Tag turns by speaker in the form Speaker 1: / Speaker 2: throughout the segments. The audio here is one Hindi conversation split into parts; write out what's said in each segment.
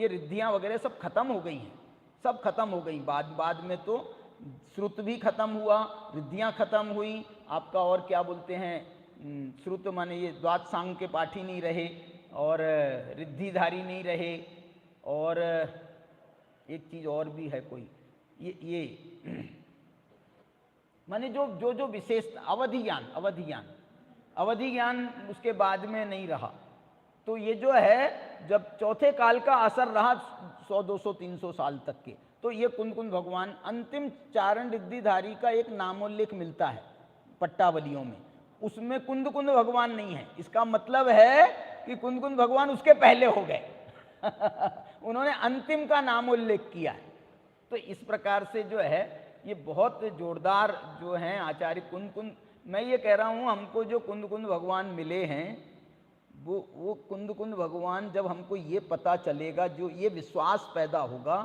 Speaker 1: ये रिद्धियाँ वगैरह सब खत्म हो गई हैं, सब खत्म हो गई। बाद में तो श्रुत भी खत्म हुआ, रिद्धियाँ खत्म हुई, आपका और क्या बोलते हैं, श्रुत माने ये द्वादशांग के पाठी नहीं रहे और रिद्धिधारी नहीं रहे, और एक चीज़ और भी है कोई, ये माने जो जो जो विशेष अवधि ज्ञान उसके बाद में नहीं रहा। तो ये जो है जब चौथे काल का असर रहा 100, 200, 300 साल तक के, तो ये कुंद कुंद भगवान अंतिम चारण रिद्धिधारी का एक नामोल्लेख मिलता है पट्टावलियों में, उसमें कुंद कुंद भगवान नहीं है। इसका मतलब है कि कुंद कुंद भगवान उसके पहले हो गए उन्होंने अंतिम का नामोल्लेख किया है। तो इस प्रकार से जो है ये बहुत जोरदार जो हैं आचार्य कुंद कुंद। मैं ये कह रहा हूँ हमको जो कुंद कुंद भगवान मिले हैं वो कुंद कुंद भगवान, जब हमको ये पता चलेगा, जो ये विश्वास पैदा होगा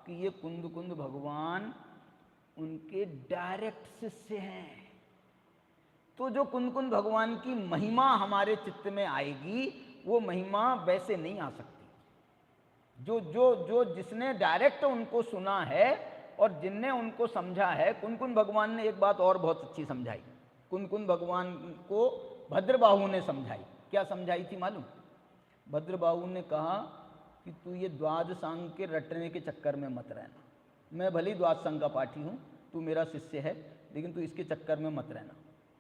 Speaker 1: कि ये कुंद कुंद भगवान उनके डायरेक्ट शिष्य हैं, तो जो कुंद कुंद भगवान की महिमा हमारे चित्त में आएगी, वो महिमा वैसे नहीं आ सकती। जो जो जो जिसने डायरेक्ट उनको सुना है और जिनने उनको समझा है। कुंद कुंद भगवान ने एक बात और बहुत अच्छी समझाई, कुंद कुंद भगवान को भद्रबाहु ने समझाई। क्या समझाई थी मालूम? भद्रबाहु ने कहा कि तू ये द्वादशांग के रटने के चक्कर में मत रहना, मैं भले ही द्वादशांग का पाठी हूँ, तू मेरा शिष्य है, लेकिन तू इसके चक्कर में मत रहना,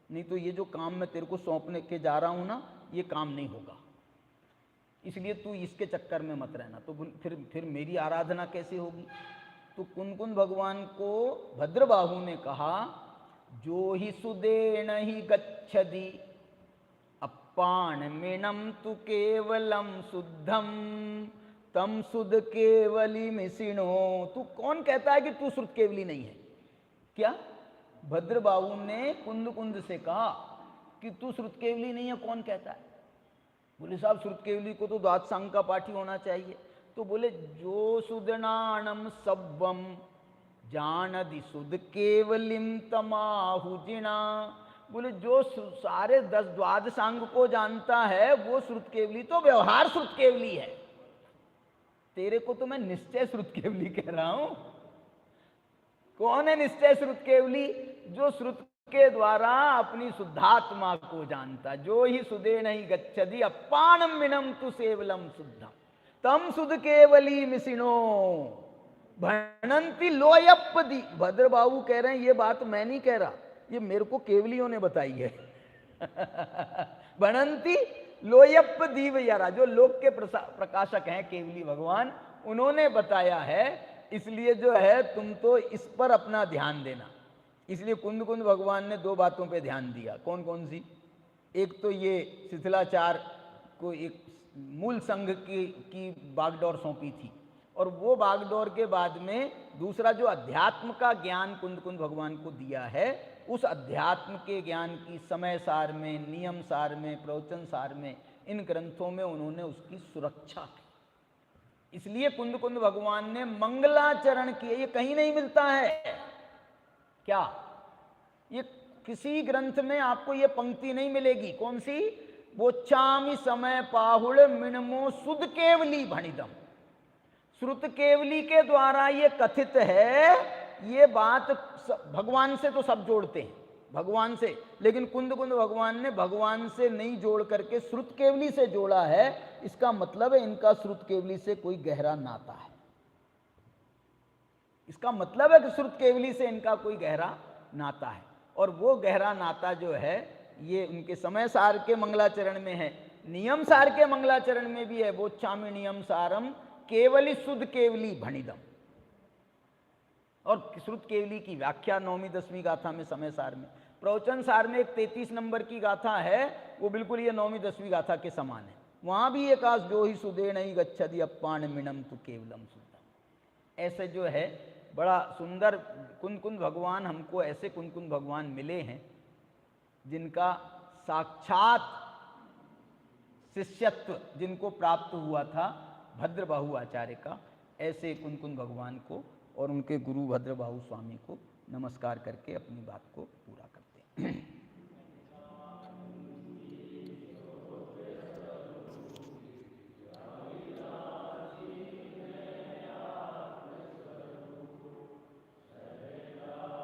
Speaker 1: नहीं तो ये जो काम मैं तेरे को सौंपने के जा रहा हूँ ना, ये काम नहीं होगा, इसलिए तू इसके चक्कर में मत रहना। तो फिर मेरी आराधना कैसे होगी? तो कुंद कुंद भगवान को भद्रबाहु ने कहा, जो ही सुदेन ही गच्छति अपाणमिणं तु केवलम शुद्धम तम शुद्ध केवली मिसिणो। तू कौन कहता है कि तू श्रुत केवली नहीं है? क्या भद्रबाहु ने कुंद कुंद से कहा कि तू श्रुत केवली नहीं है? कौन कहता है? बोले साहब श्रुत केवली को तो द्वादशांग का पाठी होना चाहिए। तो बोले जो सुदनाणम सब्बम जानदि सुद केवलिम तमाहुजिना। बोले जो सारे 10 द्वादशांग को जानता है वो श्रुत केवली तो व्यवहार श्रुत केवली है। तेरे को तो मैं निश्चय श्रुत केवली कह रहा हूं। कौन है निश्चय श्रुत केवली? जो श्रुत के द्वारा अपनी शुद्धात्मा को जानता। जो ही सुदे नहीं गच्छति अपाणमिणं तु सेवलम शुद्धम तम शुद्ध केवली मिसिनो भणंती लोयप्पदी। भद्रबाहु कह रहे हैं, ये बात मैं नहीं कह रहा, ये मेरे को केवलियों ने बताई है भणंती लोयप्प दीवयारा, जो लोक के प्रकाशक हैं केवली भगवान, उन्होंने बताया है। इसलिए जो है तुम तो इस पर अपना ध्यान देना। इसलिए कुंद कुंद भगवान ने 2 बातों पे ध्यान दिया। कौन कौन सी? एक तो ये शिथिलाचार को एक मूल संघ की बागडोर सौंपी थी, और वो बागडोर के बाद में दूसरा जो अध्यात्म का ज्ञान कुंद कुंद भगवान को दिया है, उस अध्यात्म के ज्ञान की समय सार में, नियम सार में, प्रवचन सार में, इन ग्रंथों में उन्होंने उसकी सुरक्षा की। इसलिए कुंद कुंद भगवान ने मंगलाचरण किए। ये कहीं नहीं मिलता है। क्या ये किसी ग्रंथ में आपको ये पंक्ति नहीं मिलेगी? कौन सी? वो चामी समय पाहुड़ मिणमो सुद केवली भणिदम। श्रुत केवली के द्वारा ये कथित है। ये बात भगवान से तो सब जोड़ते हैं, भगवान से, लेकिन कुंद कुंद भगवान ने भगवान से नहीं जोड़ करके श्रुत केवली से जोड़ा है। इसका मतलब है इनका श्रुत केवली से कोई गहरा नाता है। इसका मतलब है कि श्रुत केवली से इनका कोई गहरा नाता है, और वो गहरा नाता जो है ये उनके समय सार के मंगलाचरण में है, नियम सार के मंगलाचरण में भी है। वो चामी नियम सारम केवली शुद्ध केवली भणिदम। और श्रुत केवली की व्याख्या 9वीं 10वीं गाथा में, समय सार में, प्रवचन सार में एक 33 नंबर की गाथा है, वो बिल्कुल ये 9वीं 10वीं गाथा के समान है। वहां भी एक आस जो ही सुदे नहीं गच्छति अपाणमिणं तु केवलम शुद्धम। ऐसे जो है बड़ा सुंदर कुंद कुंद भगवान, हमको ऐसे कुंद कुंद भगवान मिले हैं जिनका साक्षात शिष्यत्व जिनको प्राप्त हुआ था भद्रबाहु आचार्य का। ऐसे कुंद कुंद भगवान को और उनके गुरु भद्रबाहु स्वामी को नमस्कार करके अपनी बात को पूरा करते हैं।